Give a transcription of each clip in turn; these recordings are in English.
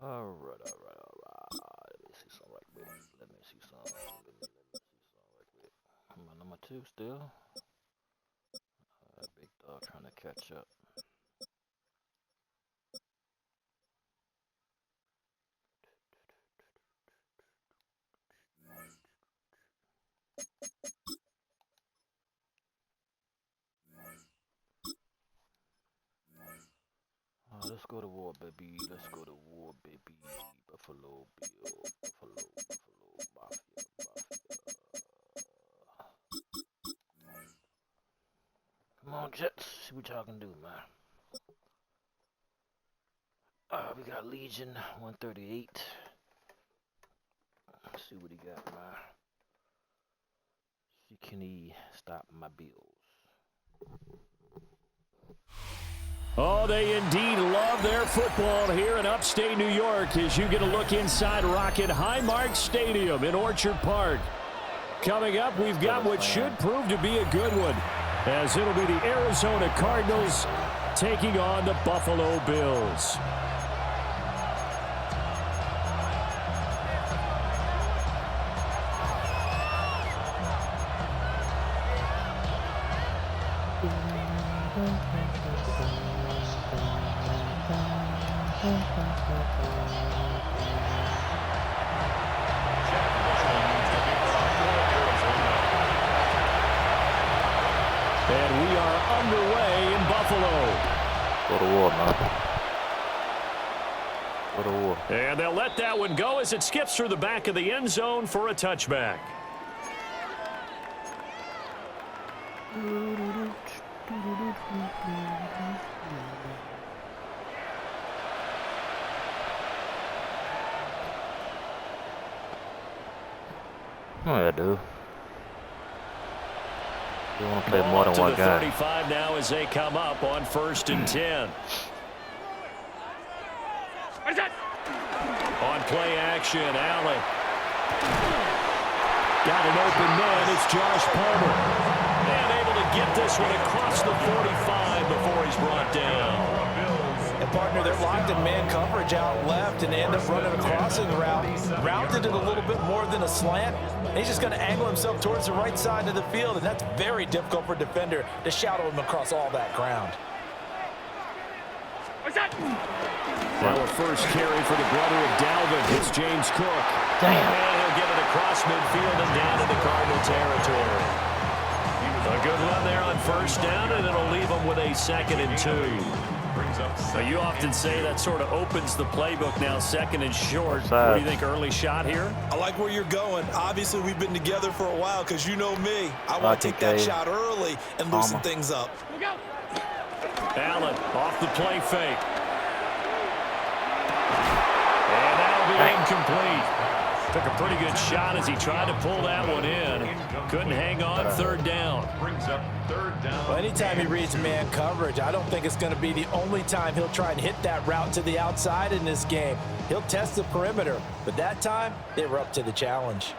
All right, all right, all right. Let me see something right quick. Let me see something. Let me see something right quick. My number two still. Big dog trying to catch up. Let's go to war, baby. Let's go to war, baby. Buffalo Bill. Buffalo Mafia. Come on, Jets. See what y'all can do, man. We got Legion 138. Let's see what he got, man. See, can he stop my Bills? Oh, they indeed love their football here in upstate New York as you get a look inside Rocket Highmark Stadium in Orchard Park. Coming up, we've got what should prove to be a good one, as it'll be the Arizona Cardinals taking on the Buffalo Bills. And we are underway in Buffalo. Go to war, man. Go to war. And they'll let that one go as it skips through the back of the end zone for a touchback. Oh, yeah, dude. You want to play more than one guy. 35 now as they come up on 1st and 10. On play action, Allen. Got an open man. It's Josh Palmer. And able to get this one across the 45 before he's brought down. And partner, they're locked in man coverage out left, and they end up running a crossing route. Rounded it a little bit more than a slant. He's just going to angle himself towards the right side of the field, and that's very difficult for a defender to shadow him across all that ground. Now a first carry for the brother of Dalvin. It's James Cook. Damn. And he'll get it across midfield and down into Cardinal territory. A good run there on 1st down, and it'll leave them with a 2nd and 2. Now, you often say that sort of opens the playbook now, 2nd and short. What do you think, early shot here? I like where you're going. Obviously, we've been together for a while because you know me. I want to take that shot early and loosen things up. Allen off the play fake. And that'll be incomplete. Took a pretty good shot as he tried to pull that one in. Couldn't hang on 3rd down. Brings up 3rd down. Well, anytime he reads man coverage, I don't think it's going to be the only time he'll try and hit that route to the outside in this game. He'll test the perimeter, but that time they were up to the challenge.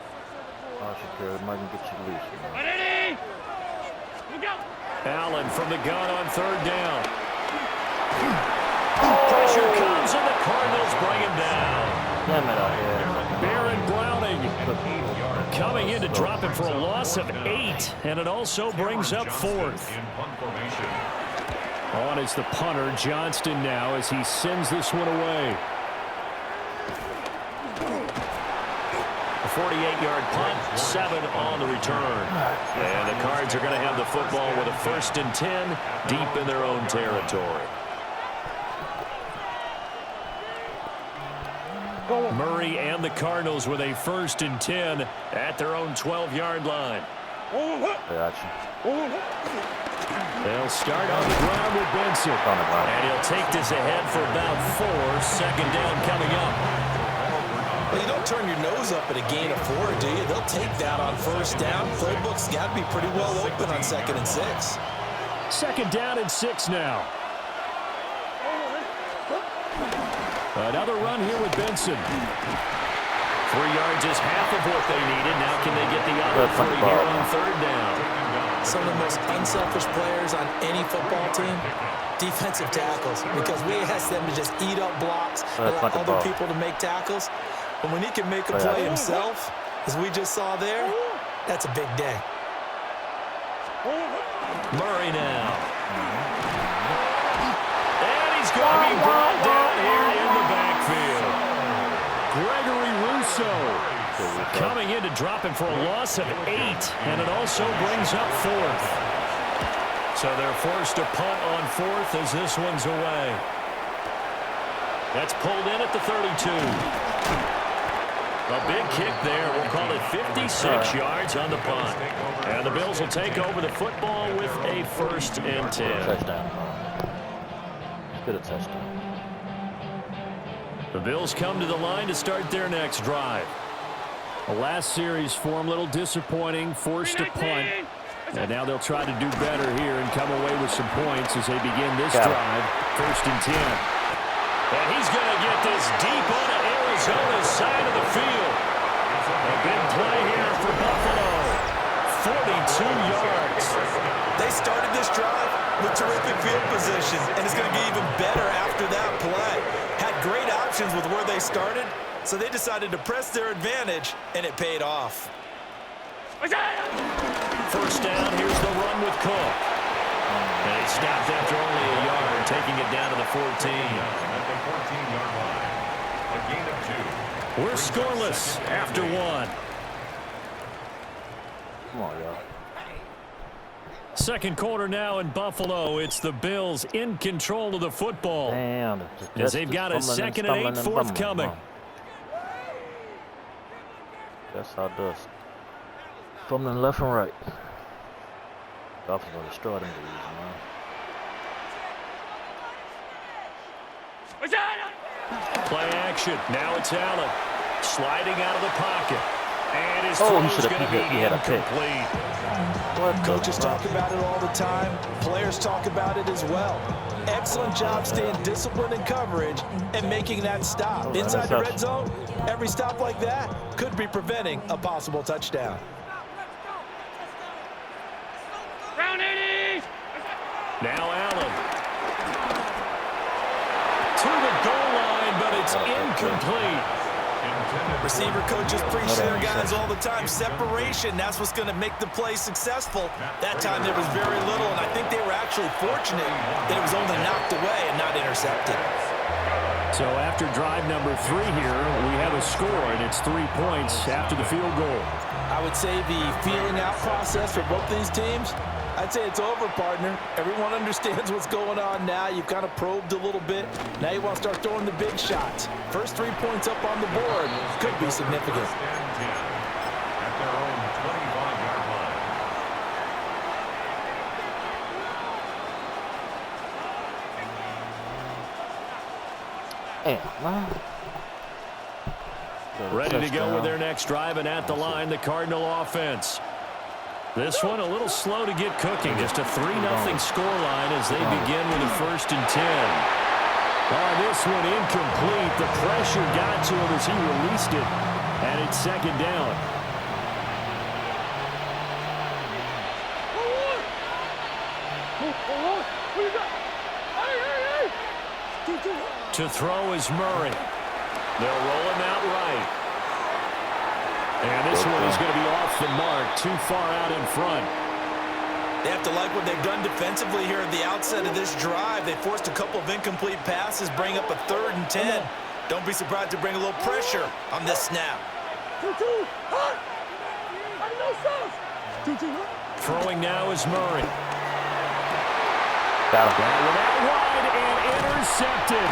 Allen from the gun on 3rd down. Pressure comes and the Cardinals bring him down. Damn it out here. Baron Browning coming in to drop him for a loss of 8, and it also brings up 4th. On is the punter, Johnston, now as he sends this one away. A 48-yard punt, 7 on the return. And the Cards are going to have the football with a 1st and 10 deep in their own territory. Murray and the Cardinals with a 1st and 10 at their own 12-yard line. They'll start on the ground with Benson. And he'll take this ahead for about 4. 2nd down coming up. Well, you don't turn your nose up at a gain of 4, do you? They'll take that on 1st down. Playbook's got to be pretty well open on 2nd and 6. 2nd down and 6 now. Another run here with Benson. 3 yards is half of what they needed. Now can they get the other 3 here on third down? Some of the most unselfish players on any football team, defensive tackles, because we ask them to just eat up blocks, allow other people to make tackles. But when he can make a play himself, as we just saw there, that's a big day. Murray now. And he's going to be brought down here in the backfield. Gregory Rousseau coming in to drop him for a loss of 8, and it also brings up 4th. So they're forced to punt on 4th as this one's away. That's pulled in at the 32. A big kick there. We'll call it 56 yards on the punt. And the Bills will take over the football with a 1st and 10. Touchdown. Good touchdown. The Bills come to the line to start their next drive. The last series for them, a little disappointing, forced to punt. And now they'll try to do better here and come away with some points as they begin this drive. 1st and 10. And he's going to get this deep onto Arizona's side of the field. A big play here for Buffalo. 42 yards. They started this drive with terrific field position, and it's going to get even better after that play. Had great options with where they started, so they decided to press their advantage, and it paid off. First down, here's the run with Cook. And he stopped after only a yard, taking it down to the 14. At the 14-yard line, a gain of 2. We're scoreless after 1. Come on, y'all. Second quarter now in Buffalo. It's the Bills in control of the football. Damn. As they've got a 2nd and 8 forthcoming. That's how it does. Fumbling left and right. Dolphins going to destroy them, man. Play action. Now it's Allen. Sliding out of the pocket. And his throw's going to be incomplete. Coaches talk about it all the time. Players talk about it as well. Excellent job staying disciplined in coverage and making that stop. Inside the red zone, every stop like that could be preventing a possible touchdown. Now Allen. To the goal line, but it's incomplete. Receiver coaches preach to their guys all the time. Separation, that's what's going to make the play successful. That time there was very little, and I think they were actually fortunate that it was only knocked away and not intercepted. So after drive number 3 here, we have a score, and it's 3 points after the field goal. I would say the feeling out process for both these teams, I'd say it's over, partner. Everyone understands what's going on now. You've kind of probed a little bit. Now you want to start throwing the big shots. First 3 points up on the board could be significant. At their own 25-yard line. Ready to go with their next drive, and at the line, the Cardinal offense. This one a little slow to get cooking. Just a 3-0 scoreline as they begin with a 1st and 10. Oh, this one incomplete. The pressure got to him as he released it, and it's 2nd down. To throw is Murray. They'll roll him out right. And this one is going to be off the mark, too far out in front. They have to like what they've done defensively here at the outset of this drive. They forced a couple of incomplete passes, bring up a 3rd and 10. Don't be surprised to bring a little pressure on this snap. Throwing now is Murray. Got him. Out wide and intercepted.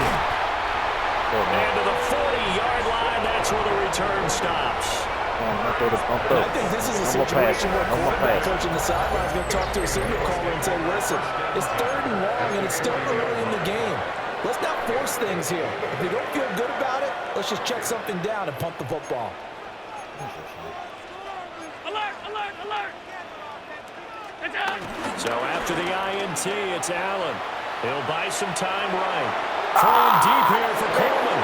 And to the 40-yard line, that's where the return stops. I think this is a situation where quarterback coach in the sideline is going to talk to a signal caller and say, listen, it's 3rd and long and it's still early in the game. Let's not force things here. If you don't feel good about it, let's just check something down and pump the football. Alert, alert, alert. It's out. So after the INT, it's Allen. He'll buy some time right. Throwing deep here for Coleman.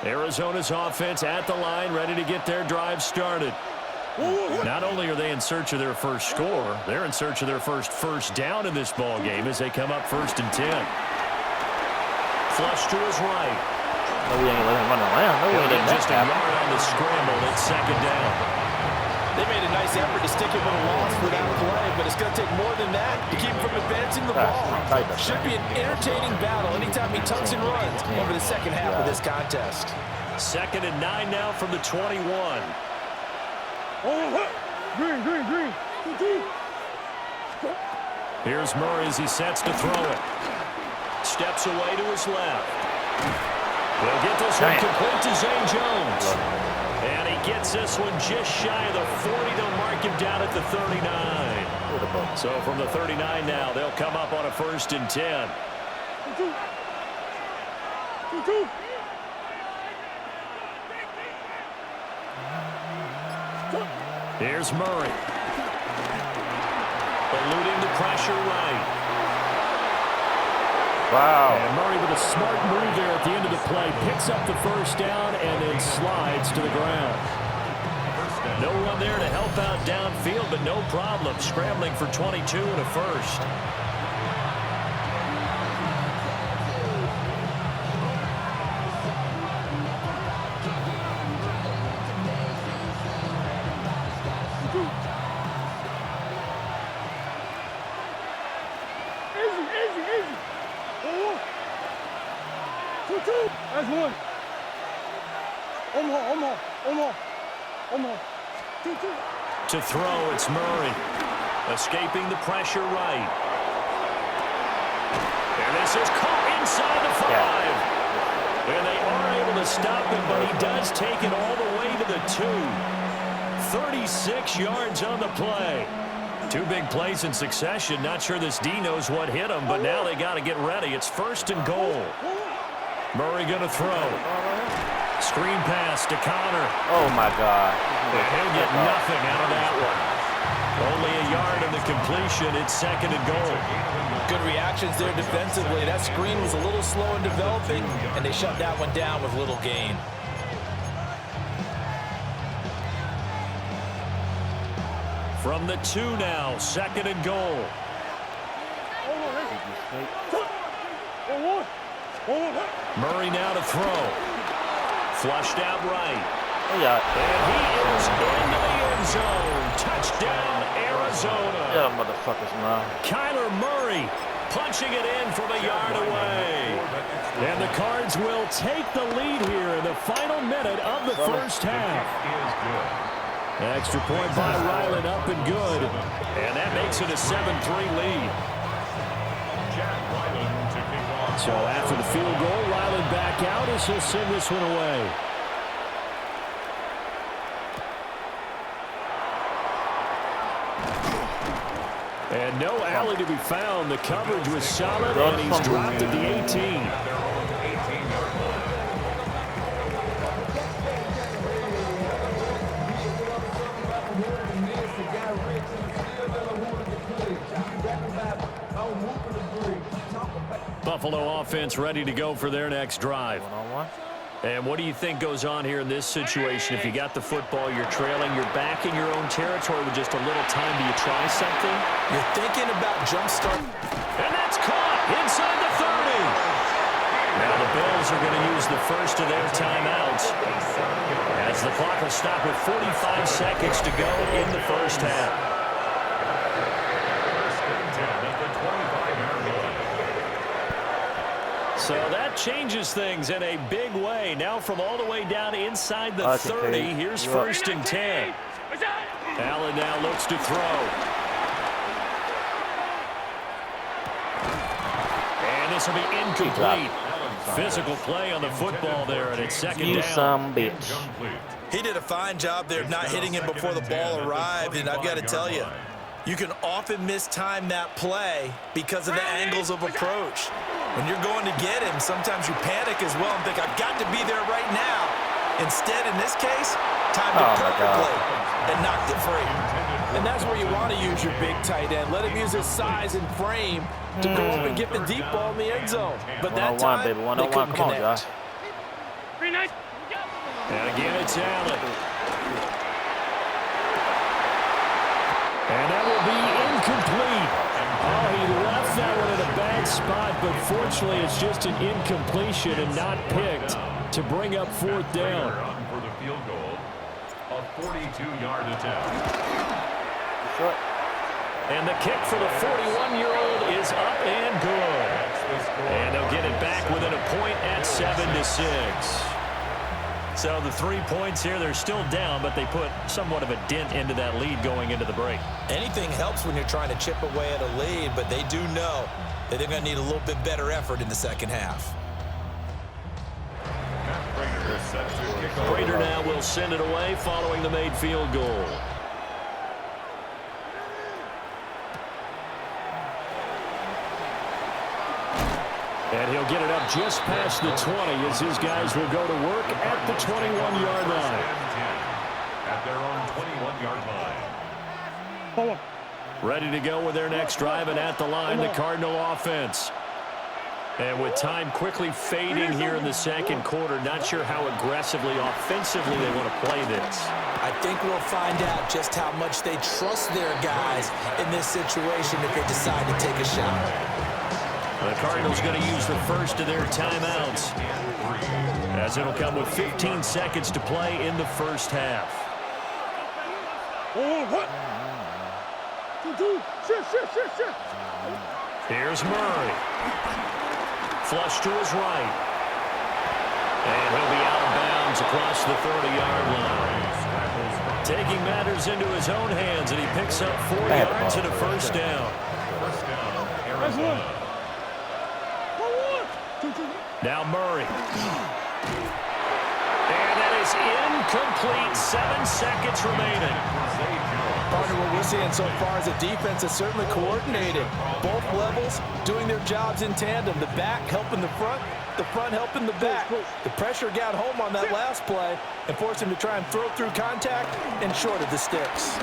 Arizona's offense at the line, ready to get their drive started. Not only are they in search of their first score, they're in search of their first down in this ball game as they come up 1st and 10. Flush to his right. No, we ain't let him run around. No, we ain't let just a yard on the scramble. It's 2nd down. They made a nice effort to stick him with a loss for that play, but it's going to take more than that to keep him from advancing the ball. Should be an entertaining battle anytime he tucks and runs over the second half of this contest. 2nd and 9 now from the 21. Green. Here's Murray as he sets to throw it. Steps away to his left. They'll get this one complete to Zay Jones. And he gets this one just shy of the 40. They'll mark him down at the 39. So from the 39 now, they'll come up on a 1st and 10. Here's Murray. Eluding the pressure right. Wow. And Murray with a smart move there at the end of the play. Picks up the 1st down and then slides to the ground. No one there to help out downfield, but no problem. Scrambling for 22 and a 1st. That's one. Omar. To throw, it's Murray. Escaping the pressure right. And this is caught inside the 5. And they are able to stop him, but he does take it all the way to the 2. 36 yards on the play. 2 big plays in succession. Not sure this D knows what hit him, but now they got to get ready. It's 1st and goal. Murray going to throw. Screen pass to Connor. Oh, my God. And he'll get nothing out of that one. Only a yard in the completion. It's 2nd and goal. Good reactions there defensively. That screen was a little slow in developing, and they shut that one down with little gain. From the 2 now, 2nd and goal. Murray now to throw. Flushed out right. Yeah. And he is into the end zone. Touchdown, Arizona. Yeah, motherfuckers, man. Kyler Murray punching it in from a yard away. And the Cards will take the lead here in the final minute of the 1st half. Extra point by Ryland, up and good. And that makes it a 7-3 lead. So after the field goal, Ryland back out as he'll send this one away. And no alley to be found. The coverage was solid, and he's dropped at the 18. Buffalo offense ready to go for their next drive. One-on-one. And what do you think goes on here in this situation? If you got the football, you're trailing, you're back in your own territory with just a little time. Do you try something? You're thinking about jump start. And that's caught inside the 30. Now the Bills are going to use the first of their timeouts as the clock will stop with 45 seconds to go in the 1st half. So that changes things in a big way. Now from all the way down inside the 30, here's 1st and 10. Allen now looks to throw. And this will be incomplete. Physical play on the football there, and it's 2nd down. You some bitch. He did a fine job there of not hitting him before the ball arrived, and I've got to tell you, you can often mistime that play because of the angles of approach. When you're going to get him, sometimes you panic as well and think, I've got to be there right now. Instead, in this case, timed it perfectly and knocked it free. And that's where you want to use your big tight end. Let him use his size and frame to go up and get the deep ball in the end zone. But that time, they couldn't connect. Green, nice. And again, it's Allen. And that will be incomplete. Oh, he left that one in a bad spot, but fortunately it's just an incompletion and not picked to bring up fourth down. For the field goal, a 42-yard attempt. And the kick for the 41-year-old is up and good. And they'll get it back within a point at 7-6. So the 3 points here, they're still down, but they put somewhat of a dent into that lead going into the break. Anything helps when you're trying to chip away at a lead, but they do know that they're going to need a little bit better effort in the second half. Prater now will send it away following the made field goal. And he'll get it up just past the 20 as his guys will go to work at the 21-yard line. At their own 21-yard line. Ready to go with their next drive, and at the line, the Cardinal offense. And with time quickly fading here in the second quarter, not sure how aggressively, offensively they want to play this. I think we'll find out just how much they trust their guys in this situation if they decide to take a shot. The Cardinals going to use the first of their timeouts, as it'll come with 15 seconds to play in the first half. Here's Murray. Flush to his right. And he'll be out of bounds across the 30-yard line. Taking matters into his own hands, and he picks up 4 yards and a first down. Now Murray. And that is incomplete. 7 seconds remaining. Partner, what we're seeing so far is the defense is certainly coordinated. Both levels doing their jobs in tandem. The back helping the front helping the back. The pressure got home on that last play and forced him to try and throw through contact and short of the sticks.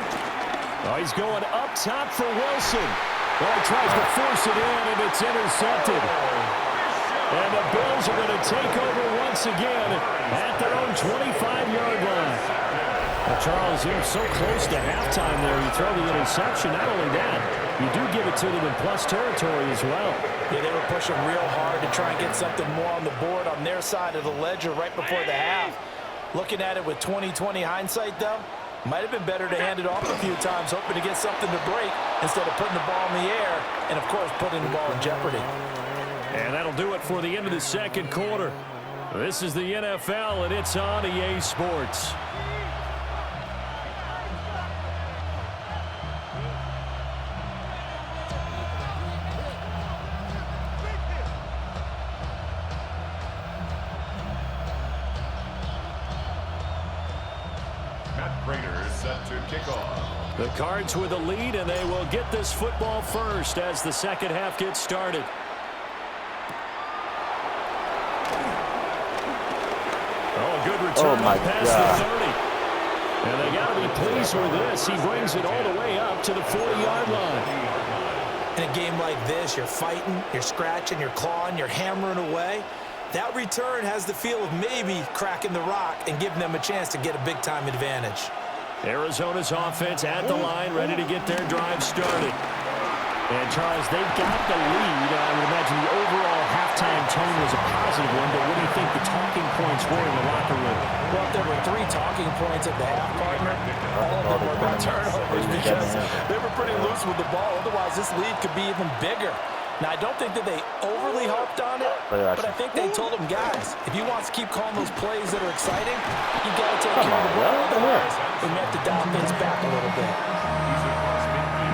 Oh, he's going up top for Wilson. Well, he tries to force it in, and it's intercepted. And the Bills are going to take over once again at their own 25-yard line. Well, Charles, you're so close to halftime there. You throw the interception. Not only that, you do give it to them in plus territory as well. Yeah, they were pushing real hard to try and get something more on the board on their side of the ledger right before the half. Looking at it with 20/20 hindsight, though, might have been better to hand it off a few times, hoping to get something to break instead of putting the ball in the air and, of course, putting the ball in jeopardy. And that'll do it for the end of the second quarter. This is the NFL, and it's on EA Sports. The Cards with the lead, and they will get this football first as the second half gets started. Oh, good return past the 30. And they got to be pleased with this. He brings it all the way up to the 40-yard line. In a game like this, you're fighting, you're scratching, you're clawing, you're hammering away. That return has the feel of maybe cracking the rock and giving them a chance to get a big-time advantage. Arizona's offense at the line, ready to get their drive started. And, Charles, they've got the lead. I would imagine the overall halftime tone was a positive one, but what do you think the talking points were in the locker room? Well, there were 3 talking points at the half, partner. All of them were about turnovers because they were pretty loose with the ball. Otherwise, this lead could be even bigger. Now, I don't think that they overly harped on it, but I think they told them, guys, if you want to keep calling those plays that are exciting, you got to take care of the ball. Otherwise, we may have to dial things back a little bit.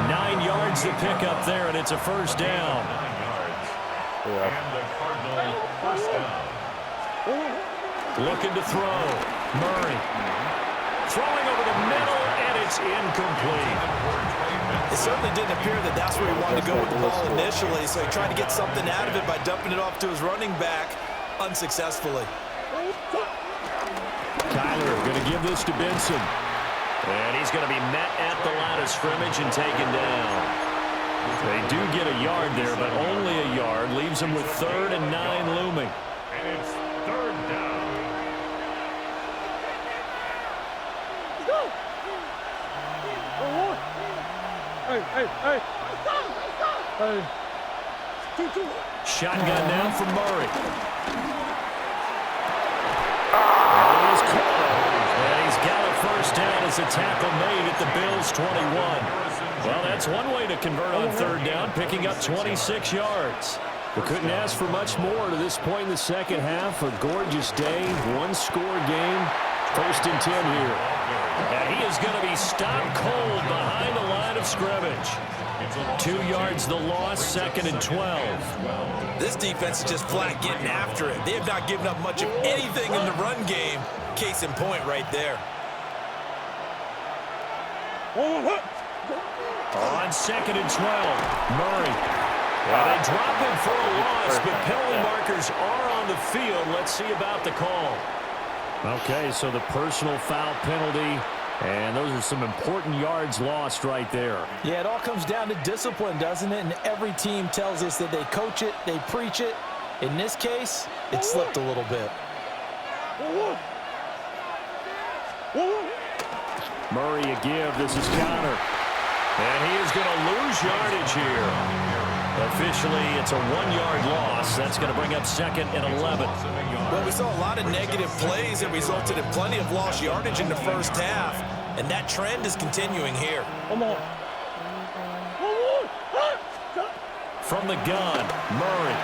9 yards to pick up there, and it's a first down. And the Cardinal first down. Looking to throw. Murray. Throwing over the middle, and it's incomplete. It certainly didn't appear that that's where he wanted to go with the ball initially, so he tried to get something out of it by dumping it off to his running back unsuccessfully. Kyler going to give this to Benson. And he's going to be met at the line of scrimmage and taken down. They do get a yard there, but only a yard. Leaves them with 3rd and 9 looming. And it's 3rd down. Hey. Hey. Shotgun now from Murray. And he's caught. And he's got a first down as a tackle made at the Bills' 21. Well, that's one way to convert on third down, picking up 26 yards. We couldn't ask for much more to this point in the second half. A gorgeous day, one-score game. First and 10 here. And he is going to be stopped cold behind the line of scrimmage. 2 yards the loss, second and 12. This defense is just flat getting after it. They have not given up much of anything in the run game. Case in point right there. On second and 12, Murray. Well, they drop him for a loss, but penalty markers are on the field. Let's see about the call. Okay, so the personal foul penalty, and those are some important yards lost right there. Yeah, it all comes down to discipline, doesn't it? And every team tells us that they coach it, they preach it. In this case, it slipped a little bit. Murray a give. This is Connor. And he is going to lose yardage here. Officially, it's a 1-yard loss. That's going to bring up second and 11. Well, we saw a lot of negative plays that resulted in plenty of lost yardage in the first half, and that trend is continuing here. From the gun, Murray.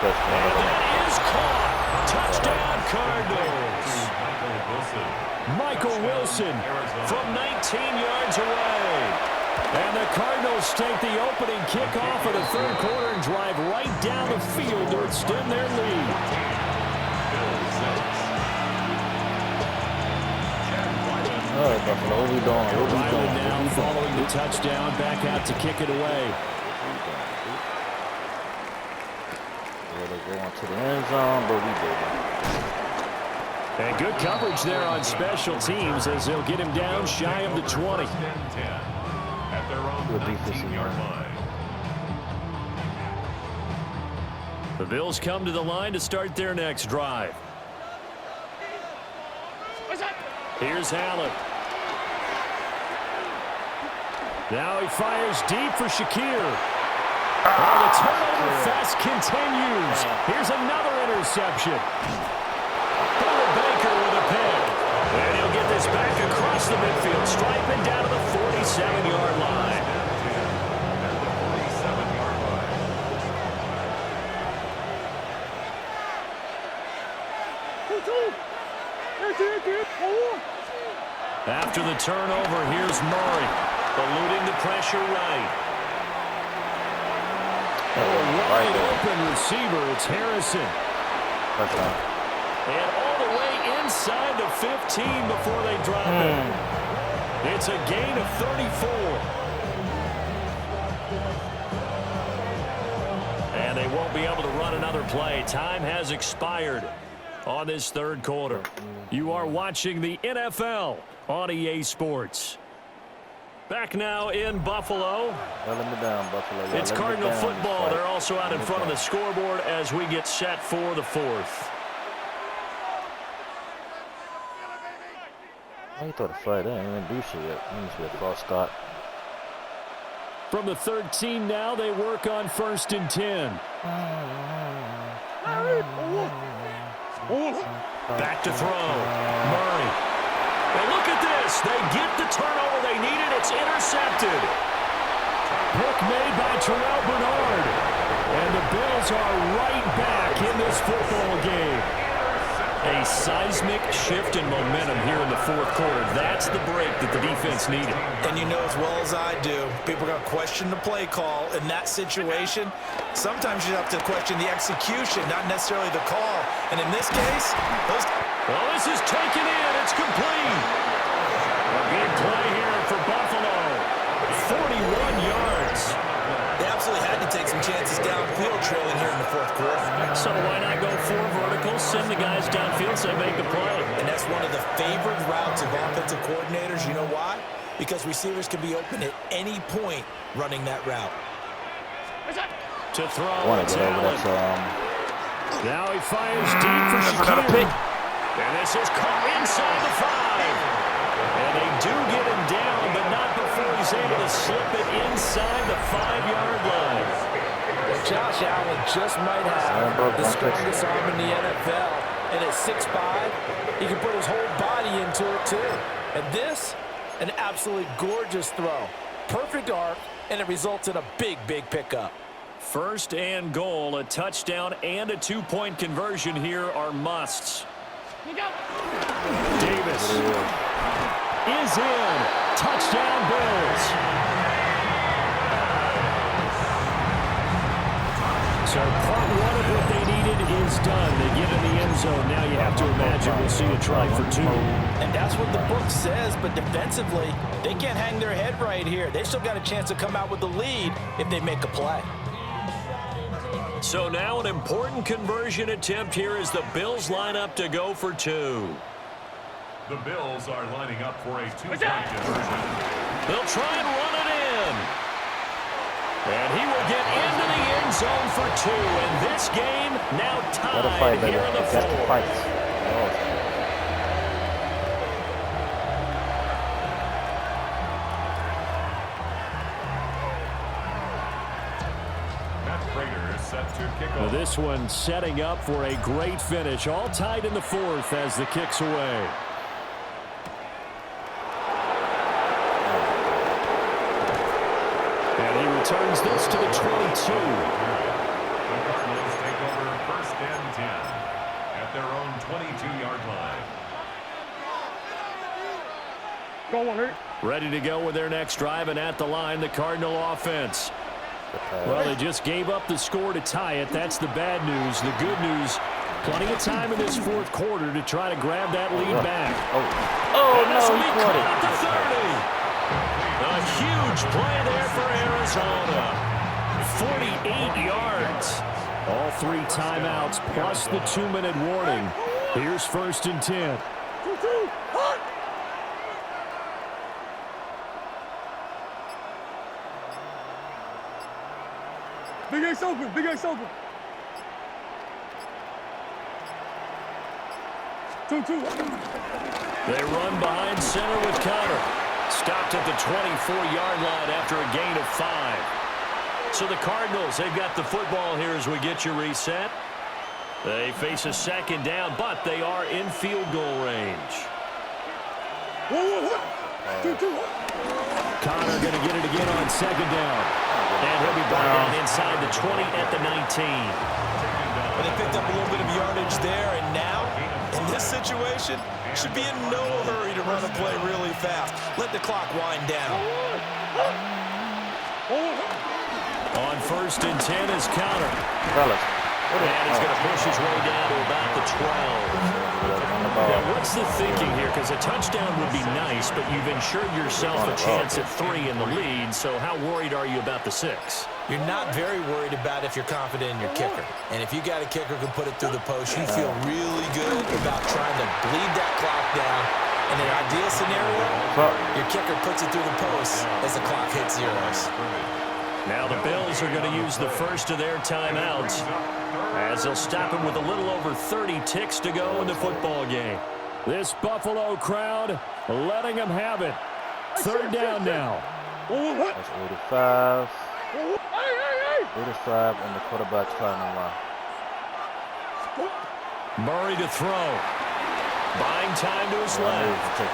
And that is caught. Touchdown, Cardinals. Michael Wilson from 19 yards away. And the Cardinals take the opening kickoff of the third quarter and drive right down the field to extend their lead. All right, Buffalo, what we doing? Riley now following the touchdown, back out to kick it away. Well, they go into the end zone, but we did it. And good coverage there on special teams as they'll get him down shy of the 20. At their own 19-yard line. The Bills come to the line to start their next drive. Here's Allen. Now he fires deep for Shakir. Oh, the turnover fest continues. Here's another interception. Baker with a pick. And he'll get this back across the midfield, striping down to the 47-yard line. After the turnover, here's Murray, eluding the pressure right. Wide open receiver, it's Harrison. And all the way inside the 15 before they drop it. It's a gain of 34. And they won't be able to run another play. Time has expired on this third quarter. You are watching the NFL on EA Sports. Back now in Buffalo. It's Cardinal football. They're also out in front of the scoreboard as we get set for the fourth. I thought the flag, they didn't even do shit yet. He needs to be a false start. From the 13 now, they work on first and 10. Back to throw. Murray. And look at this. They get the turnover they needed. It's intercepted. Pick made by Terrell Bernard. And the Bills are right back in this football game. A seismic shift in momentum here in the fourth quarter. That's the break that the defense needed. And you know as well as I do, people are going to question the play call in that situation. Sometimes you have to question the execution, not necessarily the call. And in this case, well, this is taken in. It's complete. A big play here for Buffalo. 41 yards. They absolutely had to take some chances downfield trailing here in the fourth quarter. So why not go 4 verticals, send the guys downfield, say make the play. And that's one of the favorite routes of offensive coordinators. You know why? Because receivers can be open at any point running that route. To throw, it's Allen. Now he fires deep for Shakir. And this is caught inside the 5. And they do get him down, but not before he's able to slip it inside the 5-yard line. Josh Allen just might have the strongest arm in the NFL. And at 6'5", he can put his whole body into it too. And this, an absolutely gorgeous throw. Perfect arc, and it results in a big, big pickup. First and goal, a touchdown and a 2-point conversion here are musts. Davis is in. Touchdown, Bills. So part one of what they needed is done. They get in the end zone. Now you have to imagine we'll see a try for 2. And that's what the book says, but defensively, they can't hang their head right here. They still got a chance to come out with the lead if they make a play. So now an important conversion attempt here as the Bills line up to go for 2. The Bills are lining up for a 2-point conversion. They'll try and run it in. And he will get into the end zone for 2. And this game now tied here in the 4th. Well, this one setting up for a great finish. All tied in the 4th as the kick's away. And he returns this to the 22. The Cardinals take over 1st and 10 at their own 22-yard line. Go on, Hurt. Ready to go with their next drive, and at the line, the Cardinal offense. Well, they just gave up the score to tie it. That's the bad news. The good news, plenty of time in this 4th quarter to try to grab that lead back. Oh no, he caught it. At the 30. A huge play there for Arizona. 48 yards. All 3 timeouts plus the 2-minute warning. Here's 1st and 10. Big Ace open, Big Ace open. 2-2. They run behind center with Connor. Stopped at the 24-yard line after a gain of 5. So the Cardinals, they've got the football here as we get you reset. They face a 2nd down, but they are in field goal range. 2-2. Connor going to get it again on 2nd down. And he'll be brought down inside the 20 at the 19. But they picked up a little bit of yardage there, and now, in this situation, should be in no hurry to run a play really fast. Let the clock wind down. On 1st and 10 is Connor. And he's going to push his way down to about the 12. Now, what's the thinking here? Because a touchdown would be nice, but you've ensured yourself a chance at 3 in the lead, so how worried are you about the 6? You're not very worried about if you're confident in your kicker. And if you got a kicker who can put it through the post, you feel really good about trying to bleed that clock down. In an ideal scenario, your kicker puts it through the post as the clock hits zeros. Now the Bills are going to use the first of their timeouts as they'll stop him with a little over 30 ticks to go in the football game. This Buffalo crowd letting them have it. 3rd down now. That's 85. 85 on the quarterback's final line. Murray to throw. Buying time to his left. He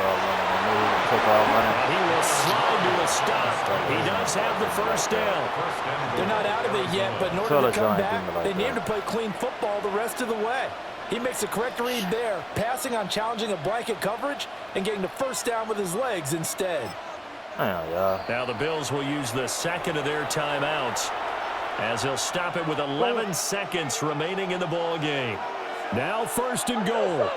will slide to a stop. He does have the 1st down. They're not out of it yet, but in order to come back, they need to play clean football the rest of the way. He makes the correct read there, passing on challenging a blanket coverage and getting the 1st down with his legs instead. Now the Bills will use the 2nd of their timeouts as they'll stop it with 11 seconds remaining in the ball game. Now 1st and goal.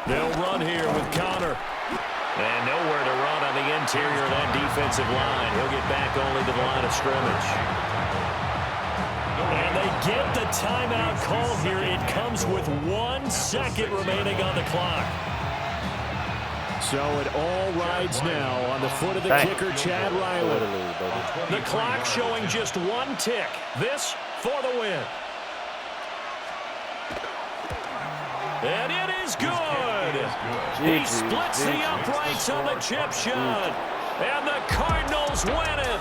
They'll run here with Connor. And nowhere to run on the interior of that defensive line. He'll get back only to the line of scrimmage. And they get the timeout call here. It comes with 1 second remaining on the clock. So it all rides now on the foot of the kicker, Chad Riley. The clock showing just 1 tick. This for the win. And it is good. He splits the uprights on the chip shot. And the Cardinals win it.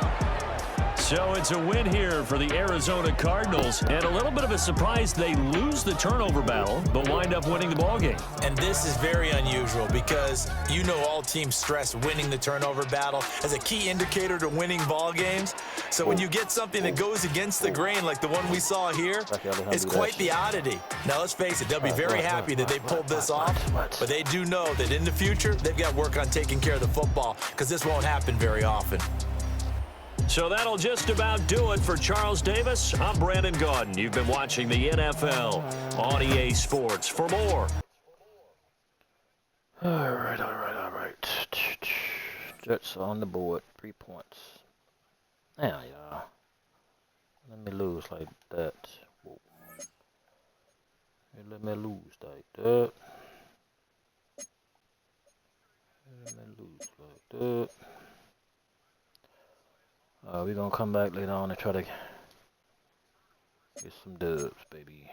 So it's a win here for the Arizona Cardinals. And a little bit of a surprise, they lose the turnover battle, but wind up winning the ballgame. And this is very unusual because you know all teams stress winning the turnover battle as a key indicator to winning ball games. So when you get something that goes against the grain like the one we saw here, it's quite the oddity. Now, let's face it, they'll be very happy that they pulled this off, but they do know that in the future, they've got work on taking care of the football because this won't happen very often. So that'll just about do it for Charles Davis. I'm Brandon Gaudin. You've been watching the NFL on EA Sports. For more. All right. Jets on the board, 3 points. Now, y'all. Let me lose like that. Whoa. Let me lose like that. Let me lose like that. We're going to come back later on and try to get some dubs, baby.